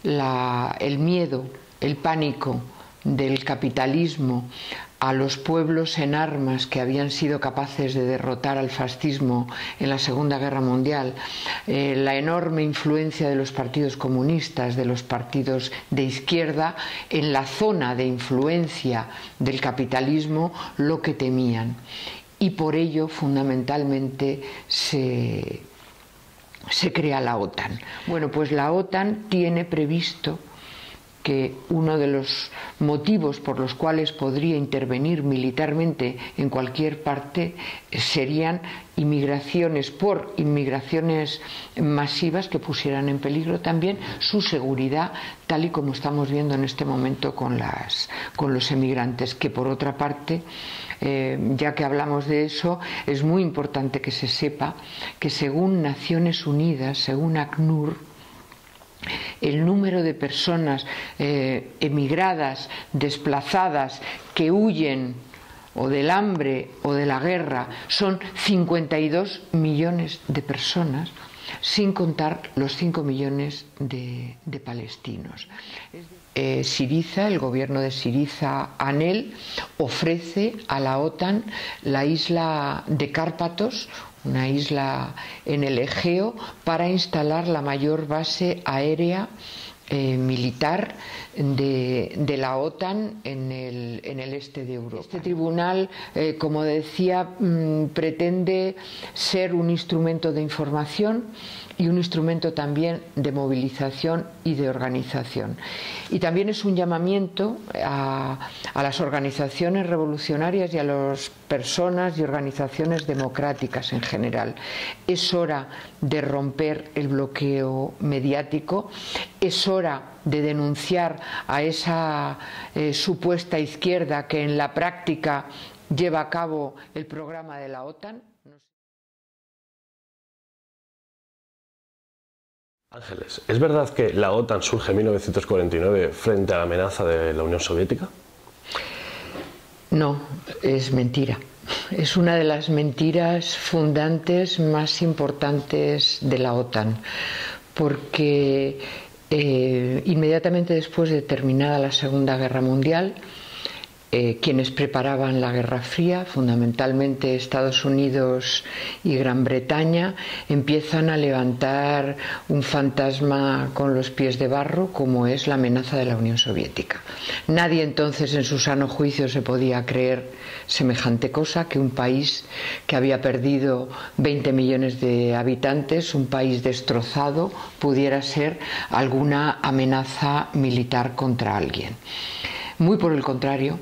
el miedo, el pánico del capitalismo a los pueblos en armas que habían sido capaces de derrotar al fascismo en la Segunda Guerra Mundial, la enorme influencia de los partidos comunistas, de los partidos de izquierda, en la zona de influencia del capitalismo, lo que temían. Y por ello, fundamentalmente, se crea la OTAN. Bueno, pues la OTAN tiene previsto que uno de los motivos por los cuales podría intervenir militarmente en cualquier parte serían inmigraciones masivas que pusieran en peligro también su seguridad, tal y como estamos viendo en este momento con los emigrantes, que por otra parte, ya que hablamos de eso, es muy importante que se sepa que según Naciones Unidas, según ACNUR, el número de personas emigradas, desplazadas, que huyen o del hambre o de la guerra son 52 millones de personas, sin contar los 5 millones de palestinos. Syriza, el gobierno de Syriza, ANEL, ofrece a la OTAN la isla de Cárpatos, una isla en el Egeo, para instalar la mayor base aérea militar de la OTAN en el este de Europa. Este tribunal, como decía, pretende ser un instrumento de información y un instrumento también de movilización y de organización. Y también es un llamamiento a las organizaciones revolucionarias y a las personas y organizaciones democráticas en general. Es hora de romper el bloqueo mediático, es hora de denunciar a esa supuesta izquierda que en la práctica lleva a cabo el programa de la OTAN. Ángeles, ¿es verdad que la OTAN surge en 1949 frente a la amenaza de la Unión Soviética? No, es mentira. Es una de las mentiras fundantes más importantes de la OTAN, porque inmediatamente después de terminada la Segunda Guerra Mundial, quienes preparaban la Guerra Fría, fundamentalmente Estados Unidos y Gran Bretaña, empiezan a levantar un fantasma con los pies de barro, como es la amenaza de la Unión Soviética. Nadie entonces en su sano juicio se podía creer semejante cosa, que un país que había perdido 20 millones de habitantes, un país destrozado, pudiera ser alguna amenaza militar contra alguien. Muy por el contrario,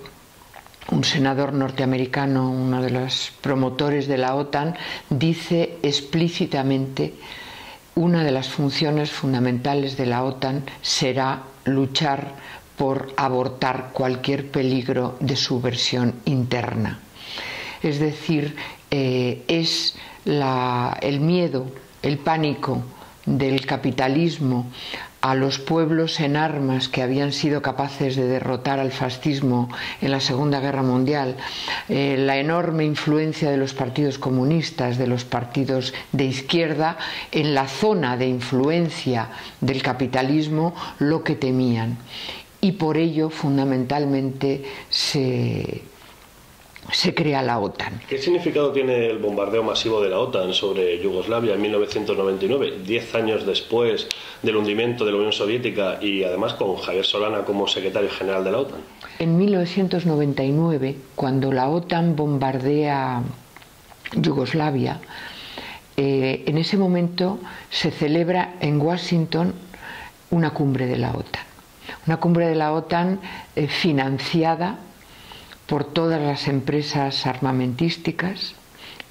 un senador norteamericano, uno de los promotores de la OTAN, dice explícitamente: una de las funciones fundamentales de la OTAN será luchar por abortar cualquier peligro de subversión interna. Es decir, es el miedo, el pánico del capitalismo a los pueblos en armas que habían sido capaces de derrotar al fascismo en la Segunda Guerra Mundial, la enorme influencia de los partidos comunistas, de los partidos de izquierda, en la zona de influencia del capitalismo, lo que temían. Y por ello, fundamentalmente, se crea la OTAN. ¿Qué significado tiene el bombardeo masivo de la OTAN sobre Yugoslavia en 1999, 10 años después del hundimiento de la Unión Soviética y además con Javier Solana como secretario general de la OTAN? En 1999, cuando la OTAN bombardea Yugoslavia, en ese momento se celebra en Washington una cumbre de la OTAN. Una cumbre de la OTAN financiada por todas las empresas armamentísticas,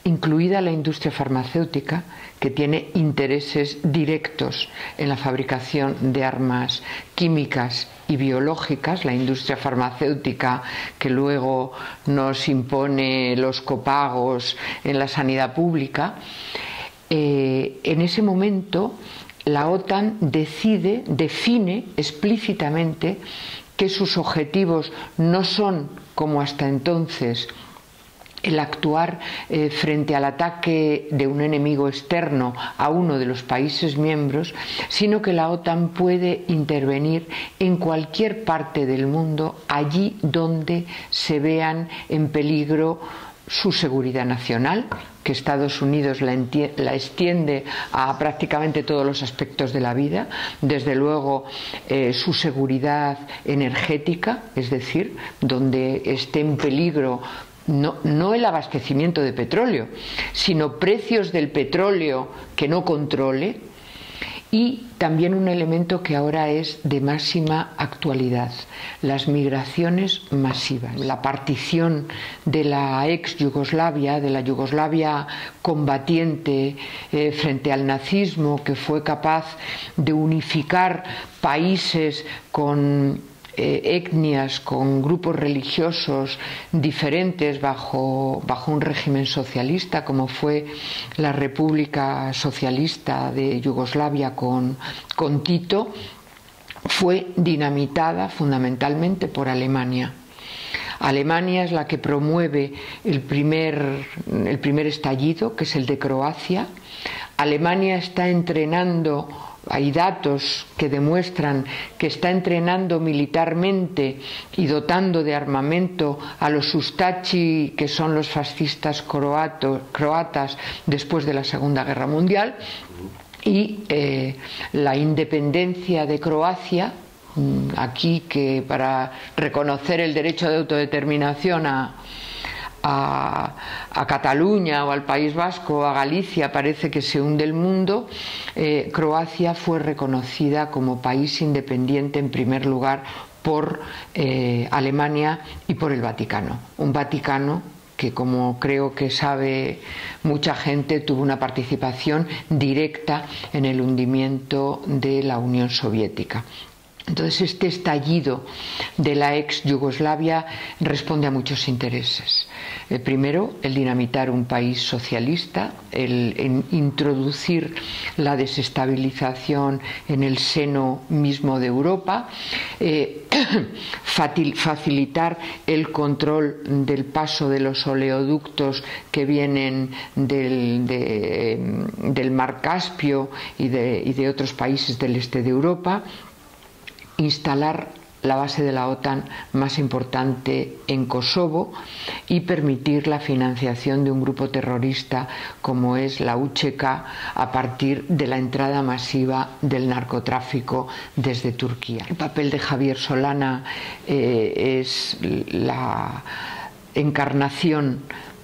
incluida la industria farmacéutica, que tiene intereses directos en la fabricación de armas químicas y biológicas, la industria farmacéutica que luego nos impone los copagos en la sanidad pública. En ese momento la OTAN define explícitamente que sus objetivos no son, como hasta entonces, el actuar frente al ataque de un enemigo externo a uno de los países miembros, sino que la OTAN puede intervenir en cualquier parte del mundo, allí donde se vean en peligro su seguridad nacional, que Estados Unidos la extiende a prácticamente todos los aspectos de la vida, desde luego su seguridad energética, es decir, donde esté en peligro no el abastecimiento de petróleo, sino precios del petróleo que no controle, y también un elemento que ahora es de máxima actualidad: las migraciones masivas. La partición de la ex Yugoslavia, de la Yugoslavia combatiente frente al nazismo, que fue capaz de unificar países con etnias, con grupos religiosos diferentes bajo un régimen socialista, como fue la República Socialista de Yugoslavia con Tito, fue dinamitada fundamentalmente por Alemania. Alemania es la que promueve el primer estallido, que es el de Croacia. Alemania está entrenando. Hay datos que demuestran que está entrenando militarmente y dotando de armamento a los Ustashi, que son los fascistas croatas después de la Segunda Guerra Mundial, y la independencia de Croacia, aquí, que para reconocer el derecho de autodeterminación a Cataluña o al País Vasco, a Galicia, parece que se hunde el mundo. Croacia fue reconocida como país independiente en primer lugar por Alemania y por el Vaticano. Un Vaticano que, como creo que sabe mucha gente, tuvo una participación directa en el hundimiento de la Unión Soviética. Entonces, este estallido de la ex Yugoslavia responde a muchos intereses. Primero, el dinamitar un país socialista, el introducir la desestabilización en el seno mismo de Europa, facilitar el control del paso de los oleoductos que vienen del Mar Caspio y de otros países del este de Europa, instalar la base de la OTAN más importante en Kosovo y permitir la financiación de un grupo terrorista como es la UÇK a partir de la entrada masiva del narcotráfico desde Turquía. El papel de Javier Solana es la encarnación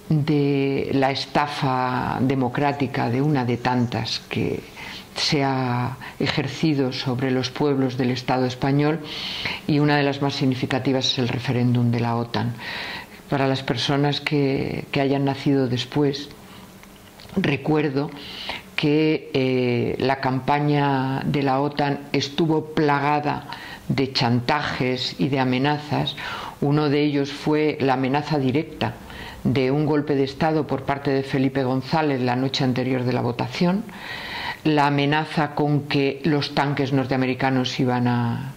de la estafa democrática, de una de tantas que se ha ejercido sobre los pueblos del Estado español, y una de las más significativas es el referéndum de la OTAN. Para las personas que hayan nacido después, recuerdo que la campaña de la OTAN estuvo plagada de chantajes y de amenazas. Uno de ellos fue la amenaza directa de un golpe de Estado por parte de Felipe González la noche anterior de la votación, la amenaza con que los tanques norteamericanos iban a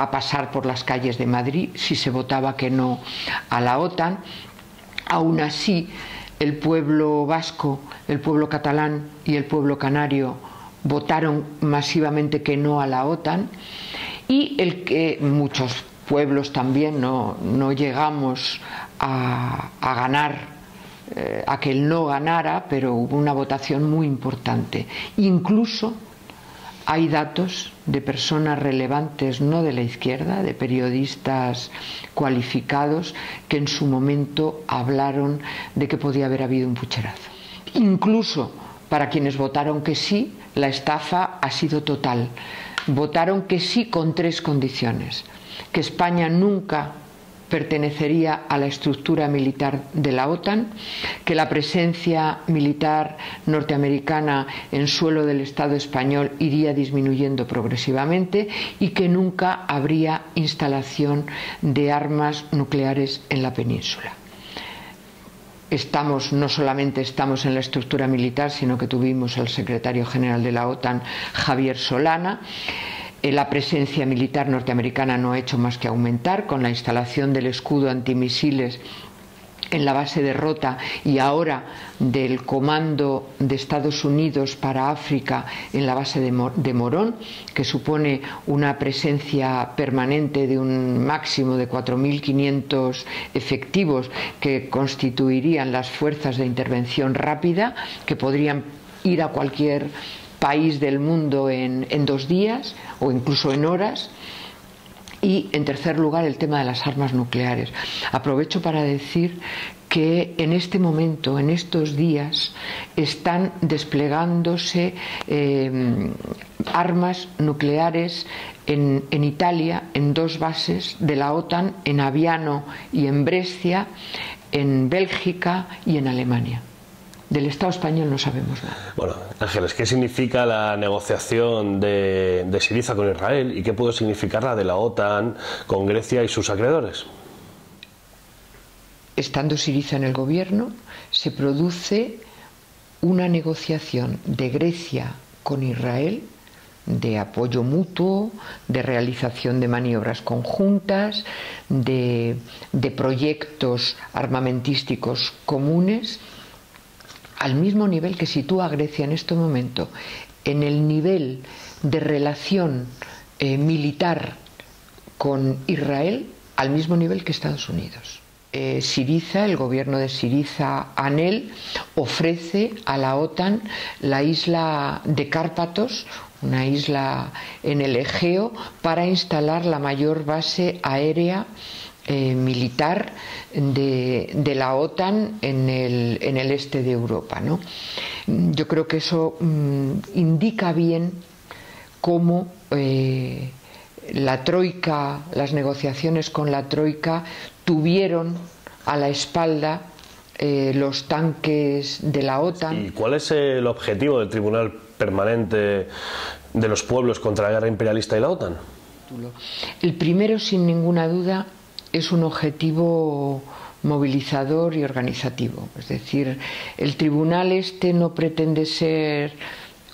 pasar por las calles de Madrid si se votaba que no a la OTAN. Aún así, el pueblo vasco, el pueblo catalán y el pueblo canario votaron masivamente que no a la OTAN, y muchos pueblos también no llegamos a ganar, a que el no ganara, pero hubo una votación muy importante. Incluso hay datos de personas relevantes, no de la izquierda, de periodistas cualificados, que en su momento hablaron de que podía haber habido un pucherazo. Incluso para quienes votaron que sí, la estafa ha sido total. Votaron que sí con 3 condiciones: que España nunca pertenecería a la estructura militar de la OTAN, que la presencia militar norteamericana en suelo del Estado español iría disminuyendo progresivamente, y que nunca habría instalación de armas nucleares en la península. No solamente estamos en la estructura militar, sino que tuvimos al secretario general de la OTAN, Javier Solana. La presencia militar norteamericana no ha hecho más que aumentar con la instalación del escudo antimisiles en la base de Rota y ahora del Comando de Estados Unidos para África en la base de Morón, que supone una presencia permanente de un máximo de 4.500 efectivos que constituirían las fuerzas de intervención rápida, que podrían ir a cualquier país del mundo en 2 días o incluso en horas. Y, en tercer lugar, el tema de las armas nucleares. Aprovecho para decir que en este momento, en estos días, están desplegándose armas nucleares en Italia, en 2 bases de la OTAN, en Aviano y en Brescia, en Bélgica y en Alemania. Del Estado español no sabemos nada. Bueno, Ángeles, ¿qué significa la negociación de Syriza con Israel y qué puede significar la de la OTAN con Grecia y sus acreedores? Estando Syriza en el gobierno, se produce una negociación de Grecia con Israel de apoyo mutuo, de realización de maniobras conjuntas, de proyectos armamentísticos comunes, al mismo nivel que sitúa a Grecia en este momento, en el nivel de relación militar con Israel, al mismo nivel que Estados Unidos. Syriza, el gobierno de Syriza ANEL, ofrece a la OTAN la isla de Cárpatos, una isla en el Egeo, para instalar la mayor base aérea militar de la OTAN en el este de Europa, ¿no? Yo creo que eso indica bien cómo la Troika, las negociaciones con la Troika tuvieron a la espalda los tanques de la OTAN. ¿Y cuál es el objetivo del Tribunal Permanente de los Pueblos contra la Guerra Imperialista y la OTAN? El primero, sin ninguna duda, es un objetivo movilizador y organizativo. Es decir, el tribunal no pretende ser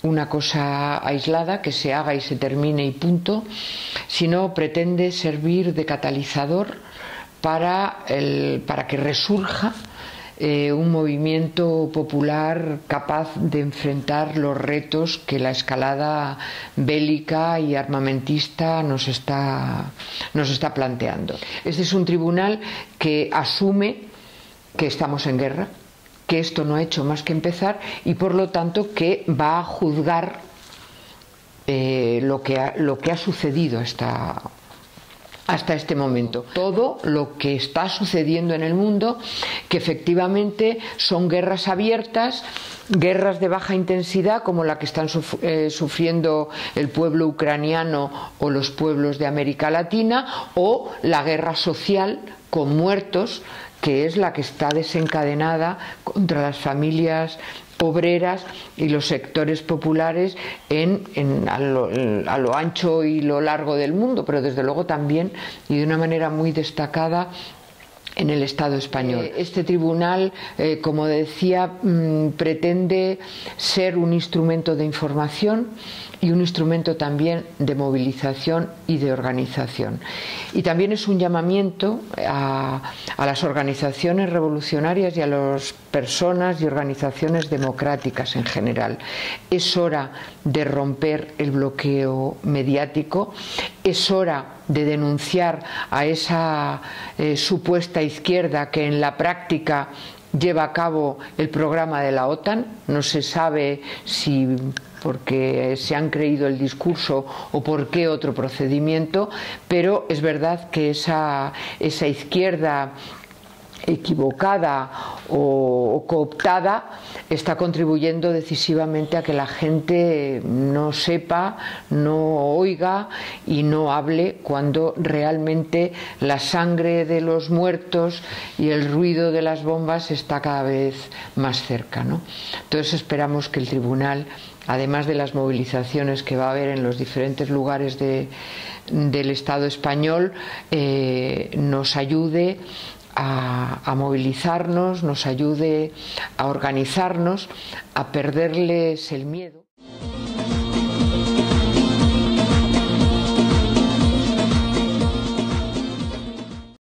una cosa aislada, que se haga y se termine y punto, sino pretende servir de catalizador para que resurja un movimiento popular capaz de enfrentar los retos que la escalada bélica y armamentista nos está planteando. Este es un tribunal que asume que estamos en guerra, que esto no ha hecho más que empezar y por lo tanto que va a juzgar lo que ha sucedido hasta este momento. Todo lo que está sucediendo en el mundo, que efectivamente son guerras abiertas, guerras de baja intensidad como la que están sufriendo el pueblo ucraniano o los pueblos de América Latina, o la guerra social con muertos, que es la que está desencadenada contra las familias obreras y los sectores populares a lo ancho y lo largo del mundo, pero desde luego también y de una manera muy destacada en el Estado español. Este tribunal, como decía, pretende ser un instrumento de información y un instrumento también de movilización y de organización. Y también es un llamamiento a las organizaciones revolucionarias y a las personas y organizaciones democráticas en general. Es hora de romper el bloqueo mediático, es hora de denunciar a esa supuesta izquierda que en la práctica lleva a cabo el programa de la OTAN. No se sabe si porque se han creído el discurso o por qué otro procedimiento, pero es verdad que esa izquierda equivocada o cooptada está contribuyendo decisivamente a que la gente no sepa, no oiga y no hable cuando realmente la sangre de los muertos y el ruido de las bombas está cada vez más cerca, ¿no? Entonces esperamos que el tribunal, además de las movilizaciones que va a haber en los diferentes lugares del Estado español, nos ayude a movilizarnos, nos ayude a organizarnos, a perderles el miedo.